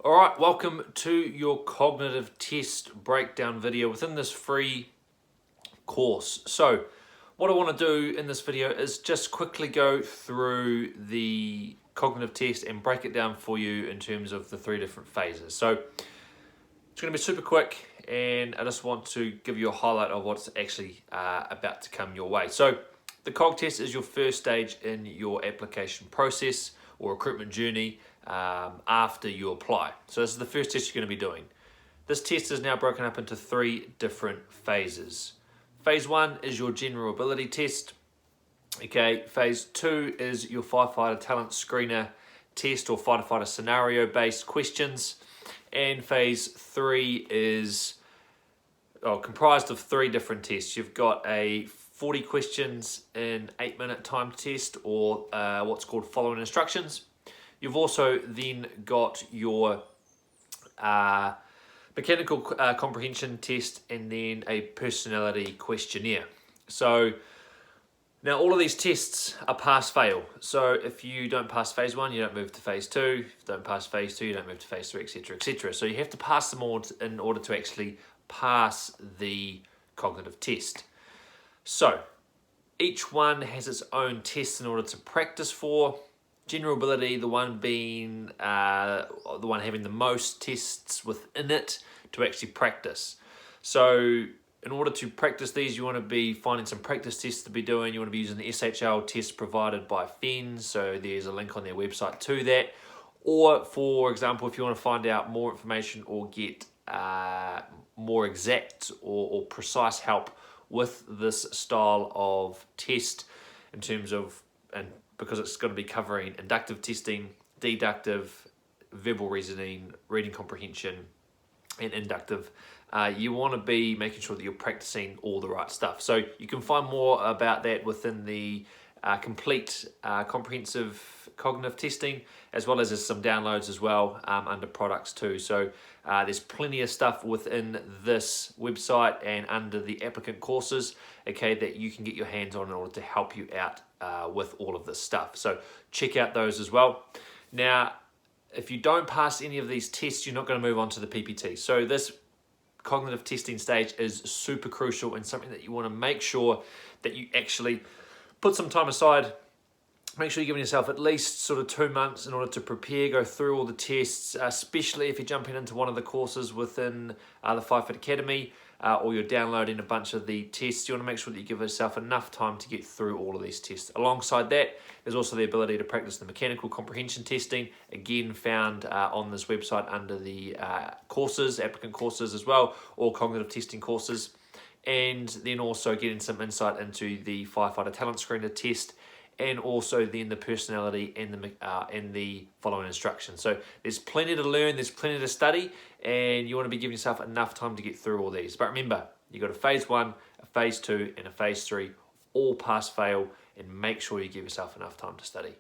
All right, welcome to your cognitive test breakdown video within this free course. So what I want to do in this video is just quickly go through the cognitive test and break it down for you in terms of the three different phases. So it's going to be super quick, and I just want to give you a highlight of what's actually about to come your way. So the cog test is your first stage in your application process or recruitment journey after you apply. So this is the first test you're going to be doing. This test is now broken up into three different phases. Phase 1 is your general ability test. Okay, phase 2 is your firefighter talent screener test or firefighter scenario based questions. And phase 3 is comprised of three different tests. You've got a 40 questions in 8-minute time test, or what's called following instructions. You've also then got your mechanical comprehension test and then a personality questionnaire. So now all of these tests are pass-fail. So if you don't pass phase 1, you don't move to phase 2. If you don't pass phase 2, you don't move to phase 3, etc., etc. So you have to pass them all in order to actually pass the cognitive test. So each one has its own tests in order to practice for. General ability, the one being the one having the most tests within it to actually practice. So in order to practice these, you want to be finding some practice tests to be doing. You want to be using the SHL test provided by FENS. So there's a link on their website to that. Or for example, if you want to find out more information or get more exact or precise help with this style of test in terms of, and because it's going to be covering inductive testing, deductive, verbal reasoning, reading comprehension, and inductive, you want to be making sure that you're practicing all the right stuff. So you can find more about that within the complete comprehensive cognitive testing, as well as there's some downloads as well under products too. So there's plenty of stuff within this website and under the applicant courses, okay, that you can get your hands on in order to help you out with all of this stuff. So check out those as well. Now, if you don't pass any of these tests, you're not going to move on to the PPT. So this cognitive testing stage is super crucial and something that you want to make sure that you actually put some time aside. Make sure you're giving yourself at least sort of 2 months in order to prepare, go through all the tests, especially if you're jumping into one of the courses within the Firefit Academy, or you're downloading a bunch of the tests. You want to make sure that you give yourself enough time to get through all of these tests. Alongside that, there's also the ability to practice the mechanical comprehension testing, again found on this website under the courses, applicant courses as well, or cognitive testing courses. And then also getting some insight into the firefighter talent screener test, and also then the personality and the following instructions. So there's plenty to learn, there's plenty to study, and you want to be giving yourself enough time to get through all these. But remember, you've got a phase 1, a phase 2, and a phase 3, all pass-fail, and make sure you give yourself enough time to study.